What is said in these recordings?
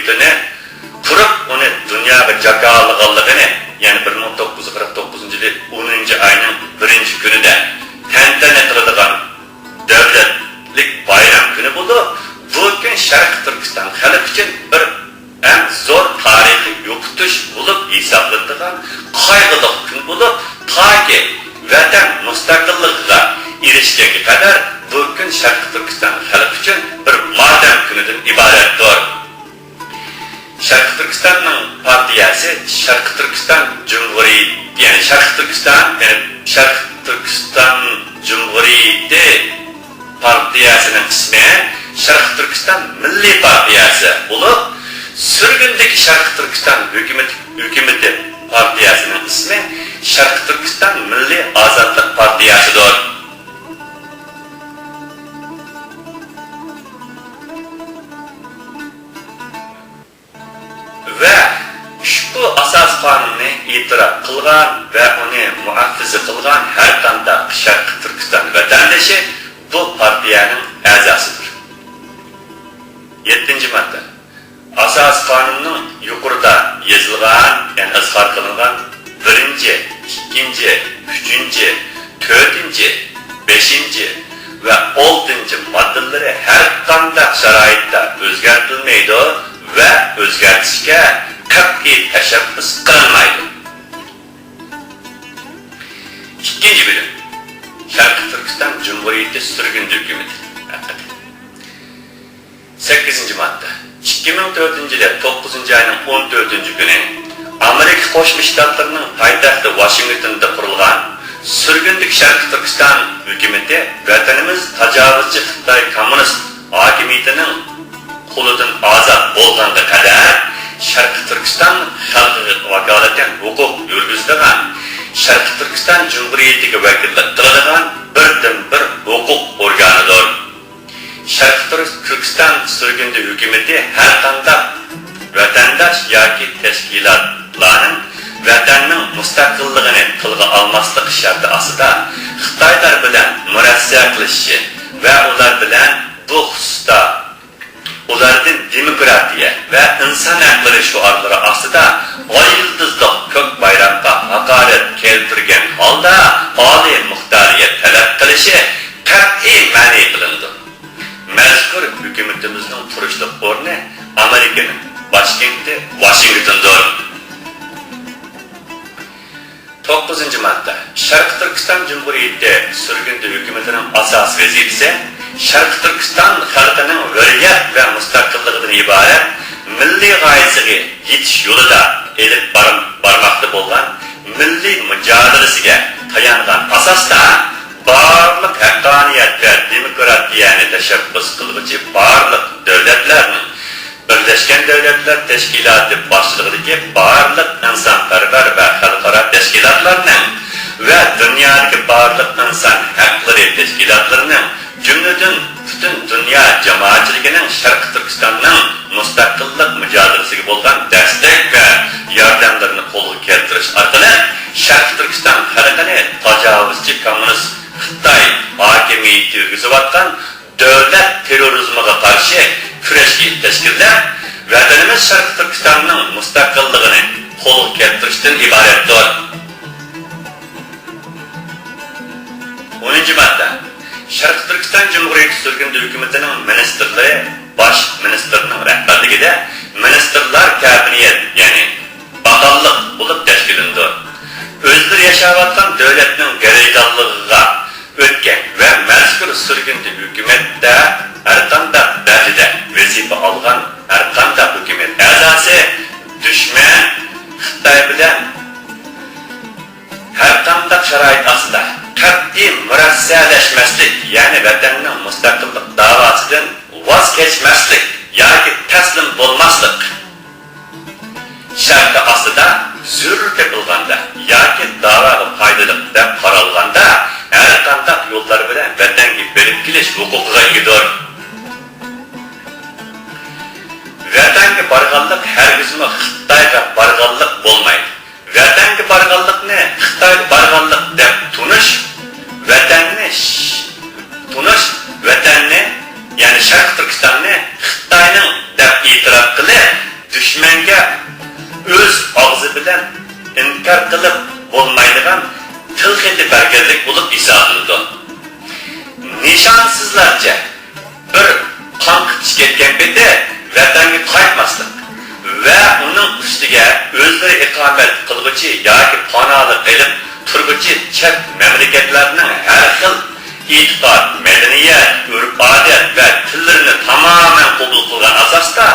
Cumhuriyeti'ni kurup onu dünyaya cakalıqallıqını yani 1949 yılı 10. ayının 1. günü de tentene kılıdıgan devletlik bayram günü buldu. Bu gün Şarkı Türkistan halk için bir en zor tarihi yokutuş bulup hesaplandıgan kaygılı gün bulup ta ki vatan müstakilliğine erişkenge kadar bu gün Şarkı Türkistan halk için bir matem günüdün ibarettir. Şarkı Türkistan'ın partiyası Şarkı Türkistan Cumhuriyeti yani Şarkı Türkistan Cumhuriyeti partiyasının ismi Şarkı Türkistan Milli Partiyası olup sürgündeki Şarkı Türkistan hükümeti partiyasının ismi Şarkı Türkistan Milli Azadlık Partiyasıdır. Ve şu asas kanunu itiraf kılgan ve onu muhafaza kılgan her kanda Şarkı Türkistan vatandaşı bu partiyanın azasıdır. 7. madde. Asas kanunun yukarıda yazılgan, yani izhar kılıngan 1., 2., 3., 4., 5. ve 6. maddeleri her kanda şaraitte özgertilmeydi ve özgertişke kat'i teşebbüs kılınmaydı. 2. bölüm. Şarkı Türkistan Cumhuriyeti sürgün hükümeti. 8. madde. 2004 yılı 9. ayının 14. günü Amerika Koşmuş Ştatlarının payitahtı Washington'da kurulgan sürgündük Şarkı Türkistan hükümeti vatanımız tacavuzcu Xitay Komünist hakimiyetinin kuludan azat bolğanda kadar Şarkı Türkistan halkı vakaleten hukuk yürgüzdiğen Şarkı Türkistan Cumhuriyeti'ne vakillik kıladigan bir hukuk organıdır. Şarkı Türkistan sürgünde hükümeti her kanda vatandaş yoki teşkilatlarının vatanning mustaqilligini tilga almaslik sharti ostida Xitoylar bilan murassa qilishi va ular bilan bu hususda ulardan demokratiya va inson haqlari shuarlari ostida oy yulduzliq ko'k bayroqqa haqorat keltirgan holda oliy muxtoriyat talab qilishi qat'iy ma'ni qilindi. Mazkur hukumatimizning turishliq o'rni Amerikaning başkenti Washington'dur. 9. madde. Şarkı Türkistan Cumhuriyeti sürgünde hükümetinin asas vazifesi Şarkı Türkistan halkının hürriyet ve müstakilliğinden ibaret milli gayesiga yetiş yolida elip barmakta bolan milli mücadelesiga tayangan asasda barlık hakkaniyet ve demokratiyani teşebbüs kılgıcı barlık devletlerinin Birleşken Devletler Teşkilatı başçılığındaki barlık insanperver ve halkara teşkilatlarının ve dünyadaki barlık insan hakları teşkilatlarının cümleden bütün dünya cemaatçiliginin Şarkı Türkistan'ın müstakillik mücadelesi olan destek ve yardımlarını kolu keltiriş arkalı Şarkı Türkistan halkını tacavuzcu komünist Xitay hakimiyeti yürgüzüvatkan devlet terörizmine karşı küreşki teşkiller vatanımız Şarkı Türkistan'ın müstakilliğini kol keltirişten ibarettir. 10. madde. Şarkı Türkistan Cumhuriyeti sürgünde hükümetinin ministerleri baş ministerinin rehberliğinde ministerler kabiniyet yani bakanlık bulup teşkilindir. Özleri yaşavatkan devletinin gereğdallığına ötken ve mezkur sürgünde hükümette erkanda derecede vazife algan erkanda hükümet azası düşman Xitay bilen erkanda şarait asında kat'i mürəssələşməslik yani vatanın müstakillik davasından vaz keçməslik yoki teslim bolmaslik şartı asında zürür tepilganda yoki davaga faydalı deb qaralganda her qandaq yollar bilan vatanga berib kelish huquqiga egadir. Vatanga borganlik hargizmi Xitoyga borganlik bo'lmaydi. Vatanga borganlikni Xitoyga borganlik deb tunish vatanni yani Şarkı Türkistan'ni Xitoyning deb e'tirof qilib ketgan peti vatanga qaytmaslik va uning ustiga o'zlari iqomat qilg'uchi yoki panolik qilib turg'uchi chet mamlakatlarning har xil e'tiqod, madaniyat, urf-odat va tillarini tamoman qabul qilgan asosda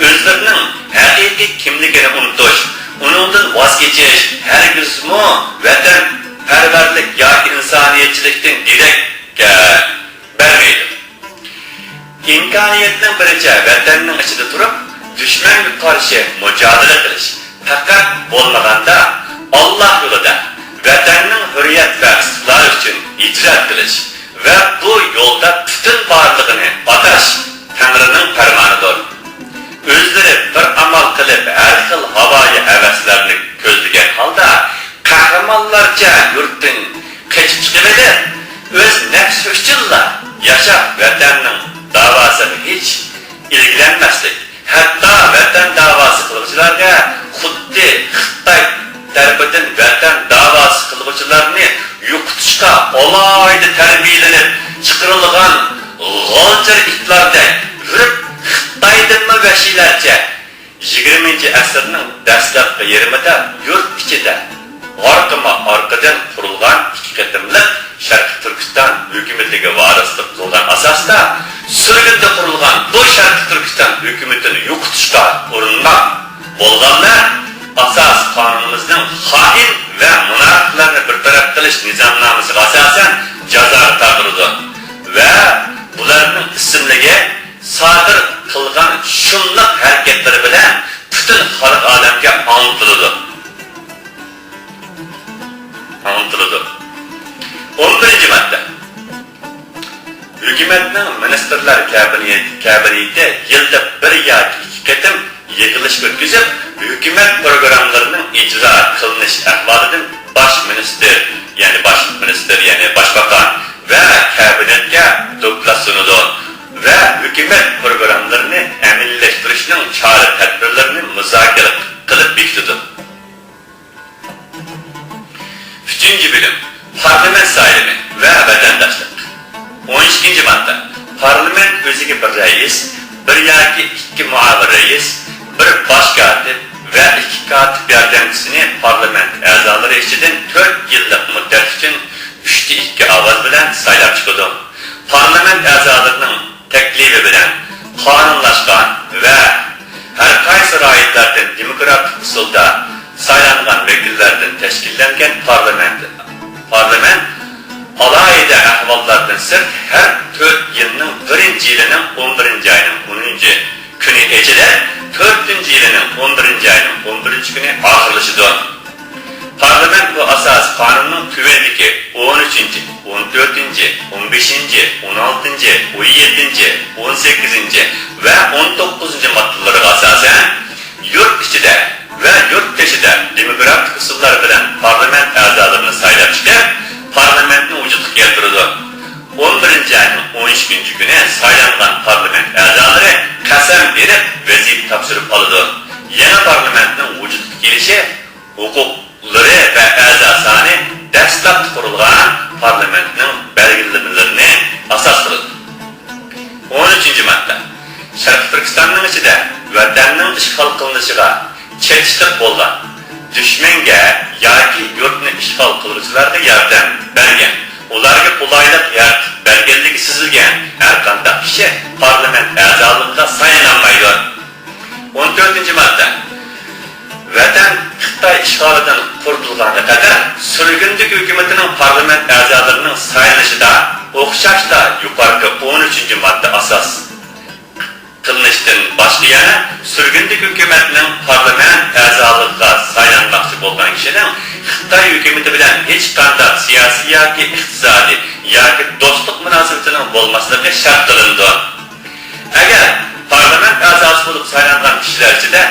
o'zlarining haqiqiy kimligini unutish, uningdan voz kechish hargizmi vatan parvarlik yoki insoniyatchilikdan derakka bermaydi. İmkoniyatning biricha vatanning ichida turib, dushmanga qarshi mujodala qilish faqat bo'lmaganda Alloh yo'lida vatanning hurriyat va istiqloli uchun ijrat qilish va bu yo'lda butun borlig'ini atash Tangrining farmonidir. O'zlari bir amal qilib har xil havoyi havaslarni ko'zlagan holda qahramonlarcha yurtdan qochib chiqib o'z nafsi uchunla yashab vatanning davosini hech ilgilanmaslik, hatto vatan davosi qiluvchilarga xuddi Xitoy tarafidan vatan davosi qiluvchilarni yo'qotishga alohida tarbiyalanib chiqarilgan g'olchir itlardek yurib Xitoydanmi vashilarcha 20-asrning dastlabki yarmida yurt ichida orqadan qurilgan ikki qatimliq Sharq Turkiston hukumatiga varislik qilgan asosda surgunda qurilgan bu Sharq Turkiston hukumatini yo'qotishga urinmoq bo'lganlar asos qonunimizning xoin va munofiqlarni bartaraf qilish nizomnomasiga asosan jazo taqdirdi va bularning ismligi sodir qilgan shunliq harakatlari bilan butun xalq olamga antiladi. 11-madda. Hukumatning ministrlar kabineti yilda bir yoki ikki qatim yig'ilish o'tkazib, hukumat programmalarining ijro qilinish ahvolidan bosh ministr, ya'ni boshbakan va kabinetga doklad sunadi va hukumat programmalarini amallashtirishning chora-tadbirlarini muzokara qilib bekitadi. 3-bölüm Parlament saylimi ve vatandaşlık. 12-madda Parlament o'ziga bir rais, bir yoki ikki muavin rais, bir bosh kotib va ikki kotib yordamchisini parlament a'zolari ichidan 4 yillik muddat uchun 3-2 ovoz bilan saylab chiqadi. Parlament a'zolarining taklifi bilan qonunlashgan va har qaysi raiyatlardan demokratik usulda saylangan vakillardan tashkillangan parlament alayida ahvollardan sirt har 4 yilning 1-yilining 11-ayning 10 kuni ichida 4-yilining 11-ayning 11-kuni oxirlashidir. Parlament bu asos qonunning tuvendagi 13, 14, 15, 16, 17, 18 va 19 moddalariga asosan yurt ichida ve yurt dışında demokratik usullar bilen parlament a'zolarini saylab chiqib, parlamentni vujudga keltirdi. 11-ayning 13 kuni saylangan parlament a'zolari qasam berib vazifa topshirib oldi. Yangi parlamentning vujudga kelishi huquqlari va a'zo soni dastlab qurilgan parlamentning belgilamalarini asos qiladi. 13-madda Sharq Turkistonning ichida vatanning ishg'ol qilinishiga çetişlik bo'lgan dushmanga yoki yurtni ishg'ol qiluvchilarga yordam bergan, ularga qulaylik yaratib berganligi sezilgan har qanday kishi parlament a'zoligiga saylanmaydi. 14-madda vatan Xitoy ishg'olidan qurtulganga qadar surgunlik hukumatining parlament a'zolarining saylashida o'xshashda yuqorgi 13-madda asos qilishdan boshqa yana surgunlik hukumatining parlament a'zoligiga saylanmoqchi bo'lgan kishining Xitoy hukumati bilan hech qanday siyosiy yoki iqtisodiy yoki do'stlik munosabatining bo'lmasligi shart qilindi. Agar parlament a'zosi bo'lib saylangan kishilar ichida